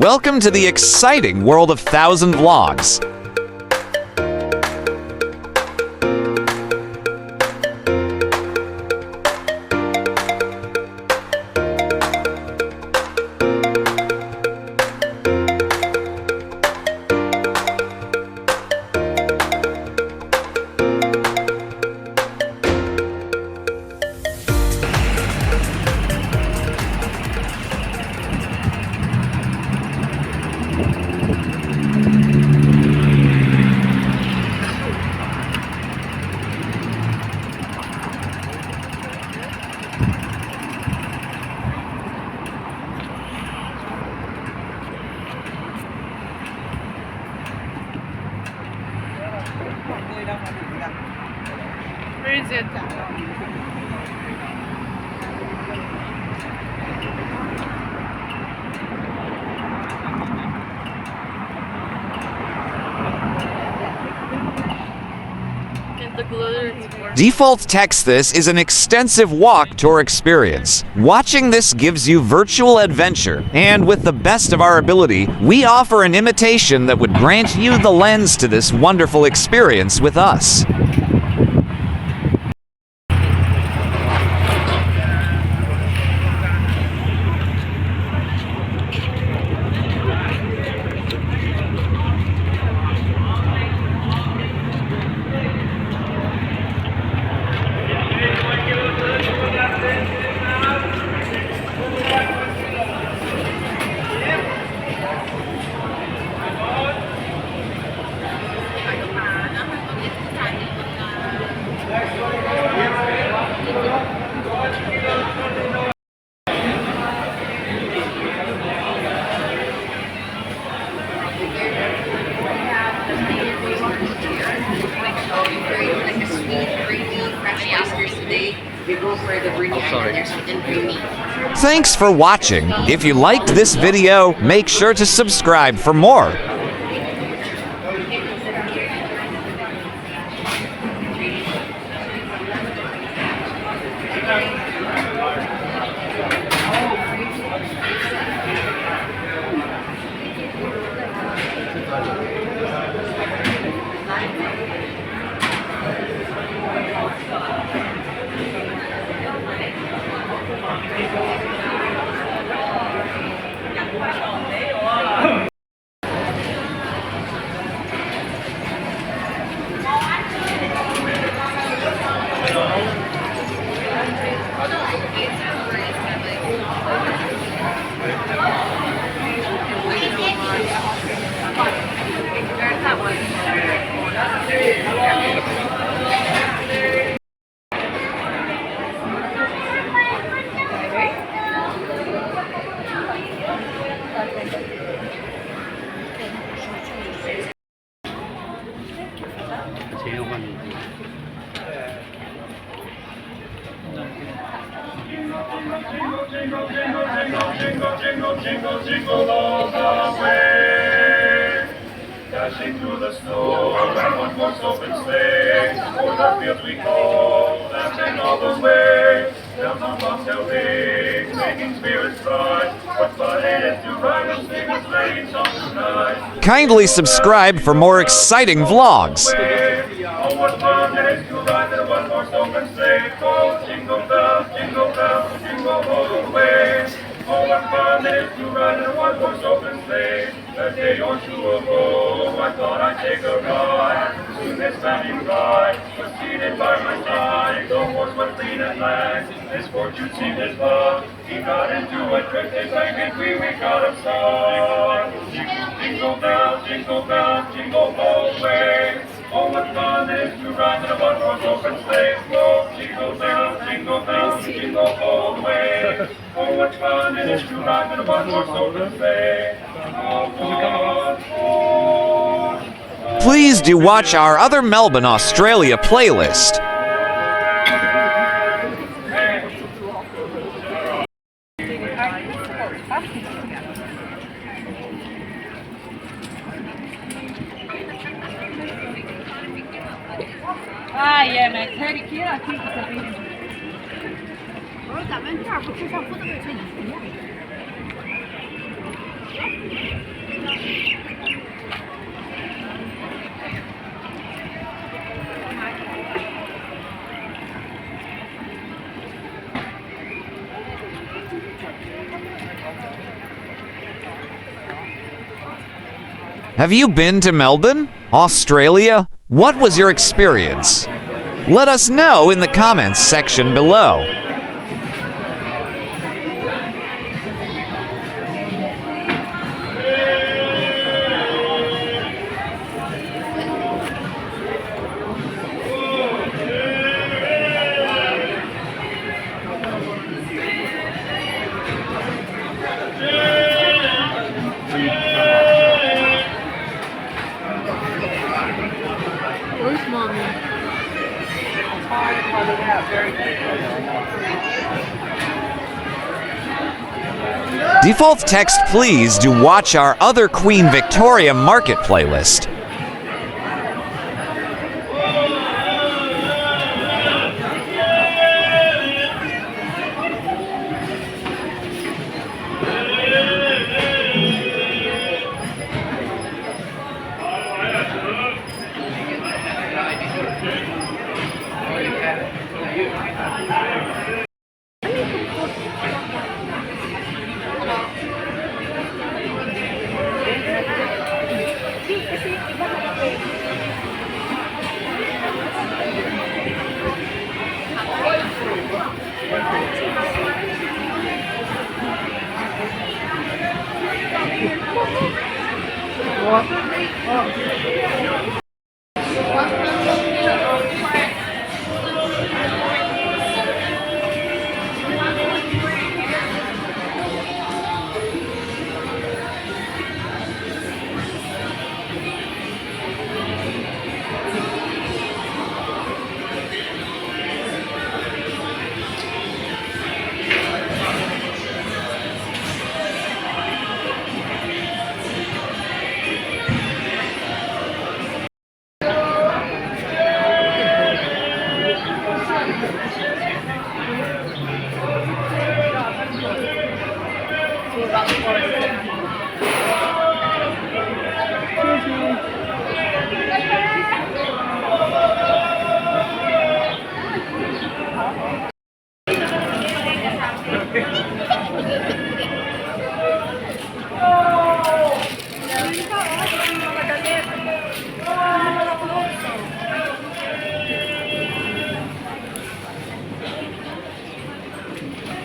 Welcome to the exciting world of 1,000 vlogs. Where is it? Default text this is an extensive walk tour experience. Watching this gives you virtual adventure, and with the best of our ability, we offer an imitation that would grant you the lens to this wonderful experience with us. Thanks for watching. If you liked this video, make sure to subscribe for more. Jingle, jingle, jingle all the way. Dashing through the snow, and one more open sleigh. O'er the fields we go, laughing all the way. Bells on bobtail ring, making spirits bright. What fun it is to ride and sing a sleighing song tonight. Kindly subscribe for more exciting vlogs. Oh, what fun it is to ride in one more open sleigh. Oh, jingle bells, jingle all the way. Oh, what fun it is to ride in a one-horse open sleigh. A day or two ago, I thought I'd take a ride. Soon this standing by was seated by my side. The horse was lean and lagged. His fortune seemed his luck. He got into a trick, they sang and we got him sung. Jingle bells, jingle all the way. Oh, what fun it is to ride in a one-horse open sleigh. Oh, jingle bells, jingle all the way. Oh, what fun it is to ride in a one-horse open sleigh. Please do watch our other Melbourne, Australia playlist. Ah, yeah, man. Teddy, kia, kia, kia. 咱们这儿不是上坡的位置一样。Have you been to Melbourne, Australia? What was your experience? Let us know in the comments section below. Where's mommy? Default text please to watch our other Queen Victoria Market playlist.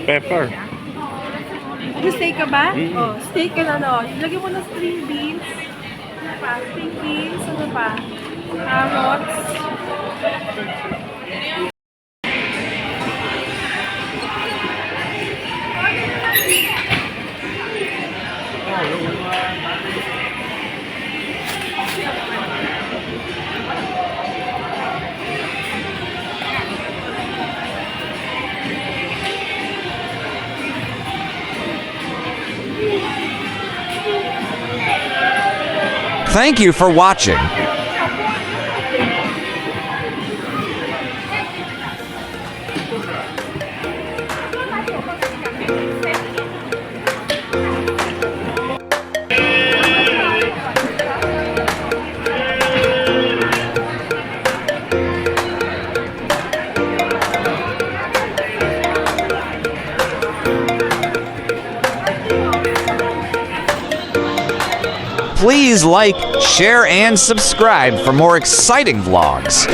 Pepper. Steak ka ba? Oh, steak ka na, no? Lagyan mo ng string beans. Ano pa? String beans. Ano pa? Carrots. Thank you for watching. Please like, share, and subscribe for more exciting vlogs.